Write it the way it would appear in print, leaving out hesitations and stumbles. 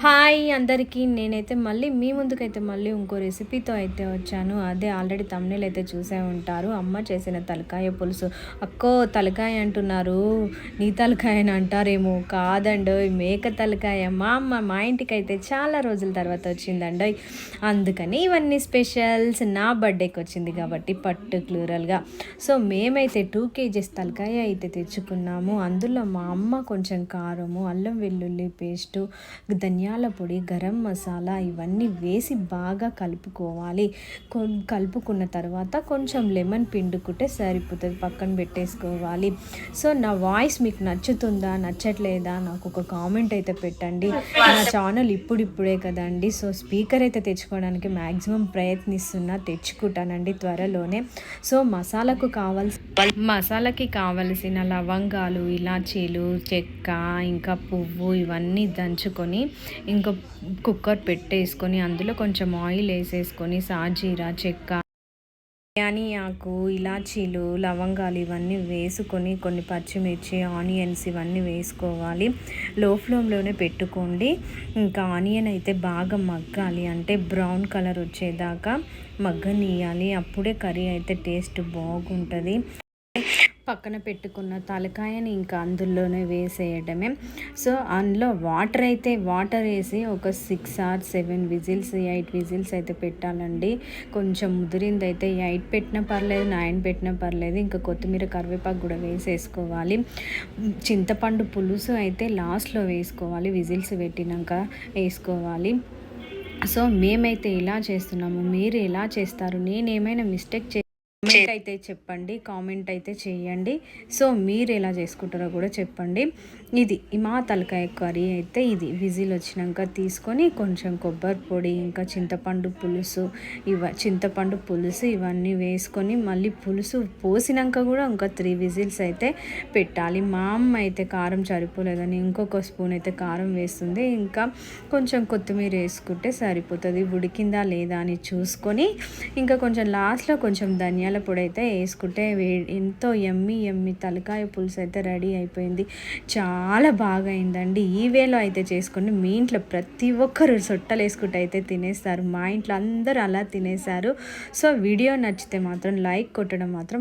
Hi అందరికీ నేనైతే మీ ముందుకైతే ఇంకో రెసిపీతో అయితే వచ్చాను. అదే ఆల్రెడీ థంబ్‌నెయిల్ అయితే చూసే ఉంటారు. అమ్మ చేసిన తలకాయ పులుసు. అక్కో తలకాయ అంటున్నారు, నీ తలకాయని అంటారేమో, కాదండోయ్ మేక తలకాయ. మా అమ్మ మా ఇంటికైతే చాలా రోజుల తర్వాత వచ్చిందండోయ్. అందుకని ఇవన్నీ స్పెషల్స్. నా బర్త్డేకి వచ్చింది కాబట్టి పర్టిక్యులర్గా. సో మేమైతే 2 కేజీస్ తలకాయ అయితే తెచ్చుకున్నాము. అందులో మా అమ్మ కొంచెం కారము, అల్లం వెల్లుల్లి పేస్టు, ధనియాల పొడి, గరం మసాలా ఇవన్నీ వేసి బాగా కలుపుకోవాలి. కలుపుకున్న తర్వాత కొంచెం లెమన్ పిండుకుంటే సరిపోతుంది, పక్కన పెట్టేసుకోవాలి. సో నా వాయిస్ మీకు నచ్చుతుందా నచ్చట్లేదా నాకు ఒక కామెంట్ అయితే పెట్టండి. నా ఛానల్ ఇప్పుడిప్పుడే కదండి, సో స్పీకర్ అయితే తెచ్చుకోవడానికి మ్యాక్సిమం ప్రయత్నిస్తున్నా, తెచ్చుకుంటానండి త్వరలోనే. సో మసాలాకి కావలసిన లవంగాలు, ఇలాచీలు, చెక్క, ఇంకా పువ్వు ఇవన్నీ దంచుకొని ఇంకా కుక్కర్ పెట్టేసుకొని అందులో కొంచెం ఆయిల్ వేసేసుకొని సాజీరా, చెక్క, బిర్యానీ ఆకు, ఇలాచీలు, లవంగాలు ఇవన్నీ వేసుకొని కొన్ని పచ్చిమిర్చి, ఆనియన్స్ ఇవన్నీ వేసుకోవాలి. లో ఫ్లేమ్లోనే పెట్టుకోండి. ఇంకా ఆనియన్ అయితే బాగా మగ్గాలి, అంటే బ్రౌన్ కలర్ వచ్చేదాకా మగ్గనియాలి. అప్పుడే కర్రీ అయితే టేస్ట్ బాగుంటుంది. పక్కన పెట్టుకున్న తలకాయని ఇంకా అందులోనే వేసేయడమే. సో అందులో వాటర్ వేసి ఒక 6 or 7 విజిల్స్, 8 విజిల్స్ అయితే పెట్టాలండి. కొంచెం ముదిరింది అయితే 8 పెట్టినా పర్లేదు, 9 పెట్టినా పర్లేదు. ఇంకా కొత్తిమీర, కరివేపాకు కూడా వేసేసుకోవాలి. చింతపండు పులుసు అయితే లాస్ట్లో వేసుకోవాలి, విజిల్స్ పెట్టినాక వేసుకోవాలి. సో మేమైతే ఇలా చేస్తున్నాము. మీరు ఎలా చేస్తారు? నేనేమైనా మిస్టేక్ కామెంట్ అయితే చెప్పండి, కామెంట్ అయితే చేయండి. సో మీరు ఎలా చేసుకుంటారో కూడా చెప్పండి. ఇది మా తలకాయ కర్రీ అయితే ఇది విజిల్ వచ్చినాక తీసుకొని కొంచెం కొబ్బరి పొడి, ఇంకా చింతపండు పులుసు ఇవన్నీ వేసుకొని మళ్ళీ పులుసు పోసినాక కూడా ఇంకా 3 విజిల్స్ అయితే పెట్టాలి. మా అమ్మ అయితే కారం సరిపోలేదని ఇంకొక స్పూన్ అయితే కారం వేస్తుంది. ఇంకా కొంచెం కొత్తిమీర వేసుకుంటే సరిపోతుంది. ఉడికిందా లేదా అని చూసుకొని ఇంకా కొంచెం లాస్ట్లో కొంచెం ధనియాల పొడి అయితే వేసుకుంటే ఎంతో ఎమ్మి తలకాయ పులుసు అయితే రెడీ అయిపోయింది. చాలా బాగా అయిందండి. ఈ వేలో అయితే చేసుకోండి. మీ ఇంట్లో ప్రతి ఒక్కరు సొట్టలు వేసుకుంటే అయితే తినేస్తారు. మా ఇంట్లో అందరూ అలా తినేశారు. సో వీడియో నచ్చితే మాత్రం లైక్ కొట్టడం మాత్రం